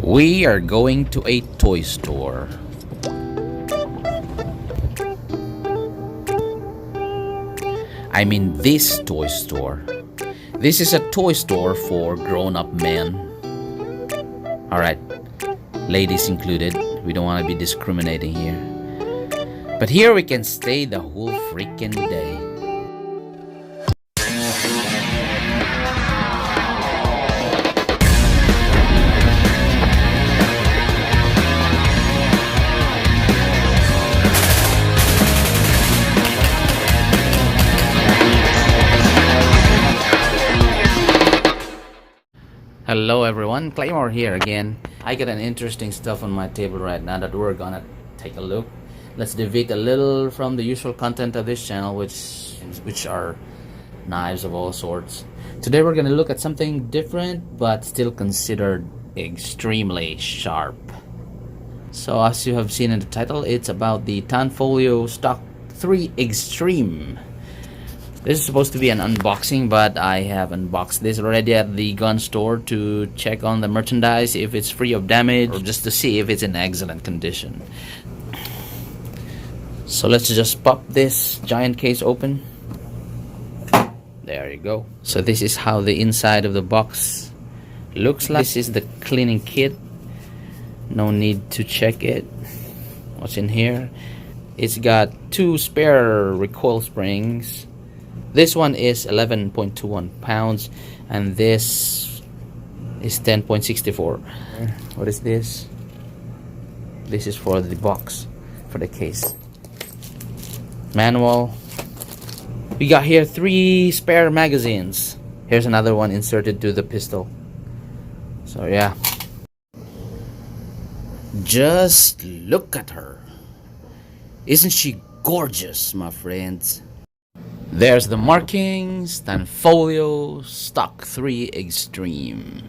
We are going to a toy store. I mean this toy store. This is a toy store for grown-up men. Alright, ladies included. We don't want to be discriminating here. But here we can stay the whole freaking day. Hello everyone, Claymore here again. I got an interesting stuff on my table right now that we're gonna take a look. Let's deviate a little from the usual content of this channel, which are knives of all sorts. Today we're gonna look at something different but still considered extremely sharp. So as you have seen in the title, it's about the Tanfoglio Stock 3 Extreme. This is supposed to be an unboxing, but I have unboxed this already at the gun store to check on the merchandise, if it's free of damage, or just to see if it's in excellent condition. So let's just pop this giant case open. There you go. So this is how the inside of the box looks like. This is the cleaning kit. No need to check it. What's in here? It's got 2 spare recoil springs. This one is 11.21 pounds and this is 10.64. What is this? This is for the box, for the case. Manual. We got here 3 spare magazines. Here's another one inserted to the pistol. So yeah. Just look at her. Isn't she gorgeous, my friends? There's the markings, Tanfoglio Stock 3 Extreme.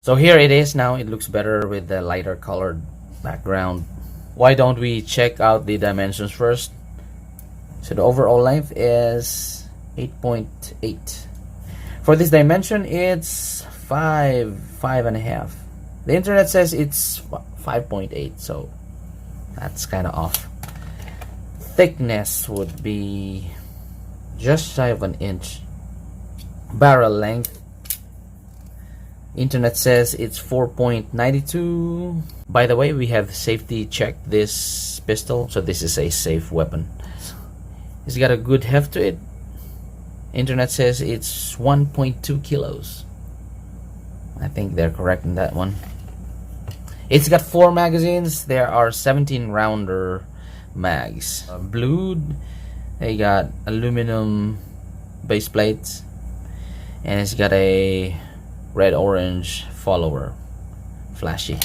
So here it is now. It looks better with the lighter colored background. Why don't we check out the dimensions first? So the overall length is 8.8. For this dimension, it's 5.5. The internet says it's 5.8, so that's kind of off. Thickness would be just shy of an inch. Barrel length, internet says it's 4.92. By the way, we have safety checked this pistol, so this is a safe weapon. It's got a good heft to it. Internet says it's 1.2 kilos. I think they're correct in that one. It's got 4 magazines. There are 17 rounder mags. Blued. They got aluminum base plates, and it's got a red-orange follower. Flashy.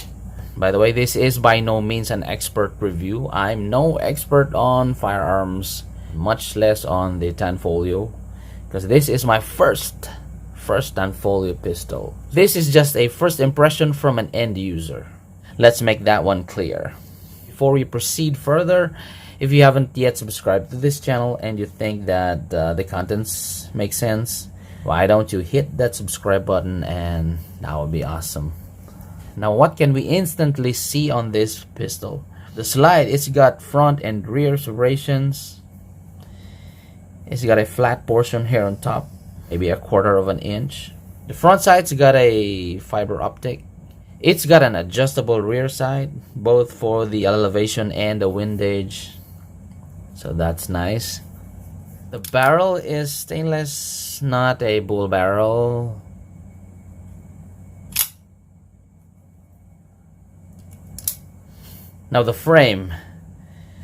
By the way, this is by no means an expert review. I'm no expert on firearms, much less on the Tanfoglio, because this is my first Tanfoglio pistol. This is just a first impression from an end user. Let's make that one clear. Before we proceed further, if you haven't yet subscribed to this channel and you think that the contents make sense, why don't you hit that subscribe button, and that would be awesome. Now, what can we instantly see on this pistol? The slide, it's got front and rear serrations. It's got a flat portion here on top, maybe 1/4 of an inch. The front side's got a fiber optic. It's got an adjustable rear side, both for the elevation and the windage, so that's nice. The barrel is stainless, not a bull barrel. Now the frame,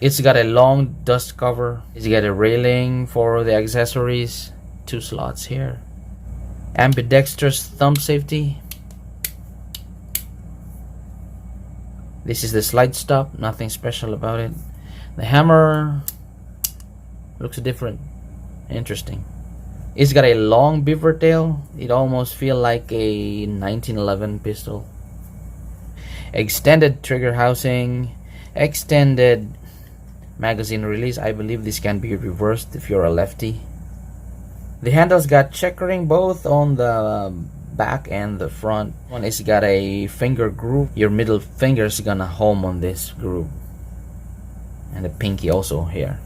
it's got a long dust cover. It's got a railing for the accessories, 2 slots here. Ambidextrous thumb safety. This is the slide stop, nothing special about it. The hammer looks different, interesting. It's got a long beaver tail. It almost feels like a 1911 pistol. Extended trigger housing, extended magazine release. I believe this can be reversed if you're a lefty. The handles got checkering both on the back and the front one is got a finger groove. Your middle finger is gonna home on this groove, and the pinky also here.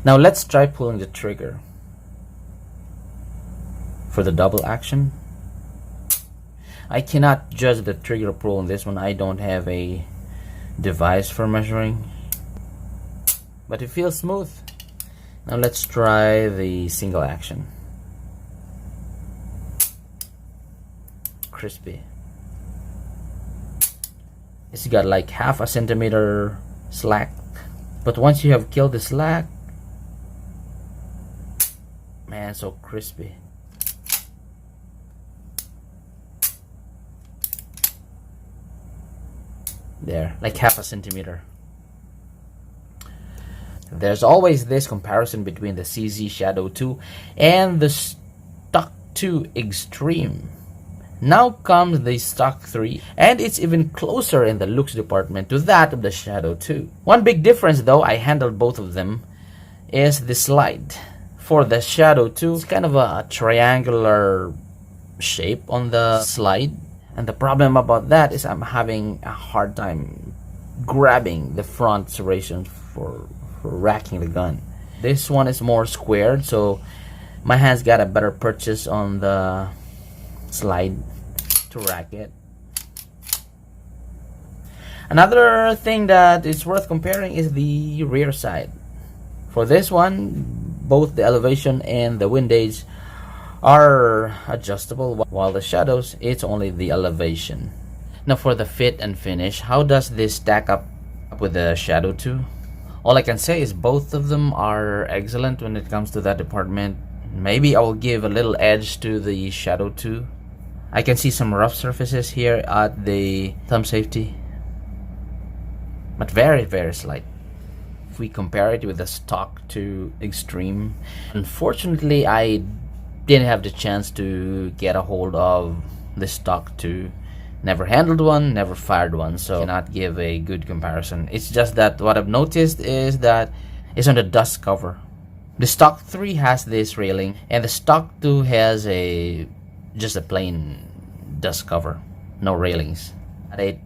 Now let's try pulling the trigger for the double action. I cannot judge the trigger pull on this one. I don't have a device for measuring, but it feels smooth. Now let's try the single action. Crispy. It's got like half a centimeter slack, but once you have killed the slack, man, so crispy. There, like half a centimeter. There's always this comparison between the CZ Shadow 2 and the Stock 2 Extreme. Now comes the Stock 3, and it's even closer in the looks department to that of the Shadow 2. One big difference, though, I handled both of them, is the slide. For the Shadow 2, it's kind of a triangular shape on the slide, and the problem about that is I'm having a hard time grabbing the front serrations for racking the gun. This one is more squared, so my hands got a better purchase on the slide to rack it. Another thing that is worth comparing is the rear side. For this one, both the elevation and the windage are adjustable, while the Shadows, it's only the elevation. Now for the fit and finish, how does this stack up with the Shadow 2? All I can say is both of them are excellent when it comes to that department. Maybe I will give a little edge to the Shadow 2. I can see some rough surfaces here at the thumb safety, but very, very slight. If we compare it with the Stock 2 Extreme, unfortunately I didn't have the chance to get a hold of the Stock 2. Never handled one, never fired one, so I cannot give a good comparison. It's just that what I've noticed is that it's on the dust cover. The Stock 3 has this railing, and the Stock 2 has just a plain dust cover, no railings. It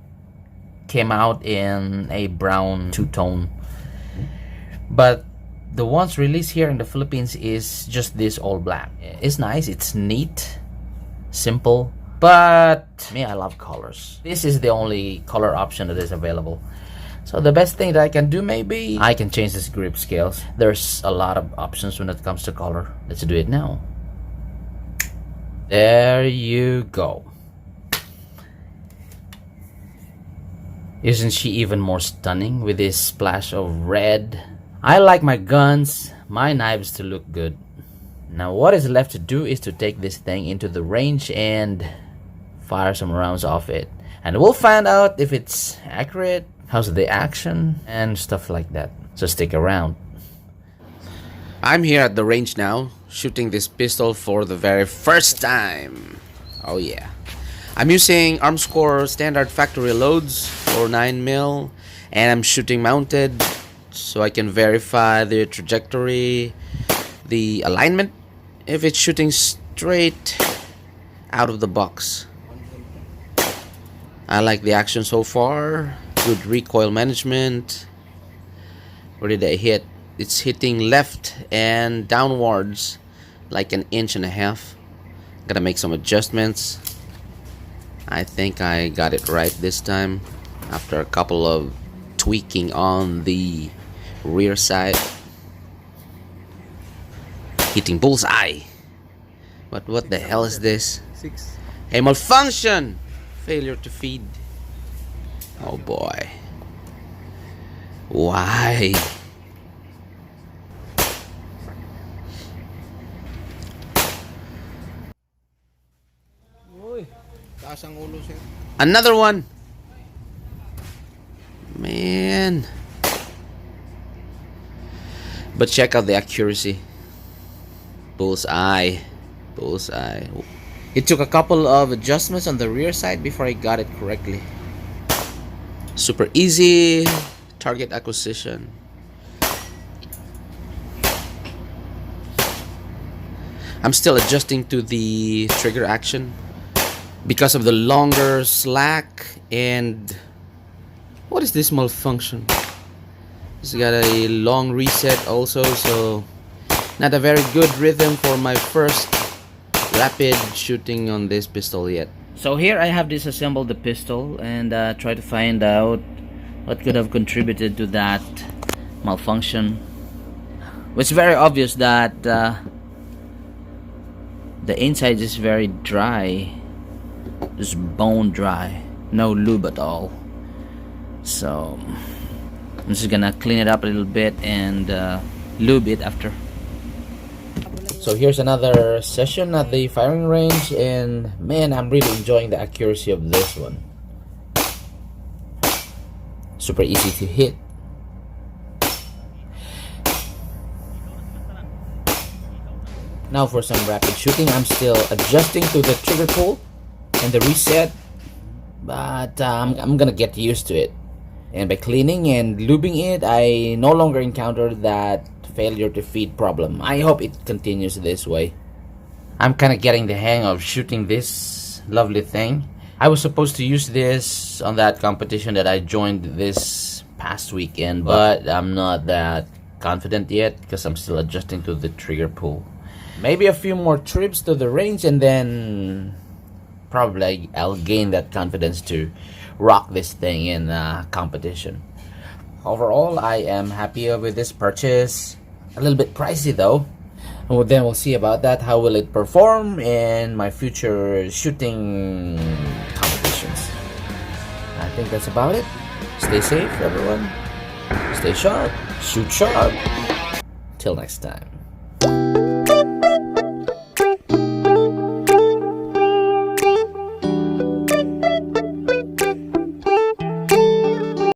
came out in a brown two-tone, but the ones released here in the Philippines is just this all black. It's nice, it's neat, simple, but me, I love colors. This is the only color option that is available. So the best thing that I can do, maybe I can change this grip scales. There's a lot of options when it comes to color. Let's do it now. There you go. Isn't she even more stunning with this splash of red? I like my guns, my knives to look good. Now what is left to do is to take this thing into the range and fire some rounds off it, and we'll find out if it's accurate, how's the action, and stuff like that. So stick around. I'm here at the range now, shooting this pistol for the very first time. Oh yeah. I'm using Armscore standard factory loads for 9mm, and I'm shooting mounted so I can verify the trajectory, the alignment, if it's shooting straight out of the box. I like the action so far. Good recoil management. Where did I hit? It's hitting left and downwards like 1.5 inches. Gotta make some adjustments. I think I got it right this time after a couple of tweaking on the rear side. Hitting bullseye. But what the hell is this? A malfunction! Failure to feed. Oh boy. Why? Another one. Man. But check out the accuracy. Bullseye. Bullseye. It took a couple of adjustments on the rear side before I got it correctly. Super easy target acquisition. I'm still adjusting to the trigger action because of the longer slack. And what is this malfunction? It's got a long reset also, so not a very good rhythm for my first rapid shooting on this pistol yet. So here I have disassembled the pistol and try to find out what could have contributed to that malfunction. It's very obvious that the inside is very dry, just bone dry, no lube at all. So I'm just gonna clean it up a little bit and lube it after. So here's another session at the firing range, and man, I'm really enjoying the accuracy of this one. Super easy to hit. Now for some rapid shooting, I'm still adjusting to the trigger pull and the reset, but I'm gonna get used to it. And by cleaning and lubing it, I no longer encounter that failure to feed problem. I hope it continues this way. I'm kind of getting the hang of shooting this lovely thing. I was supposed to use this on that competition that I joined this past weekend, but I'm not that confident yet because I'm still adjusting to the trigger pull. Maybe a few more trips to the range and then probably I'll gain that confidence to rock this thing in competition. Overall, I am happy with this purchase. A little bit pricey though. Well, then we'll see about that. How will it perform in my future shooting competitions? I think that's about it. Stay safe, everyone. Stay sharp. Shoot sharp. Till next time.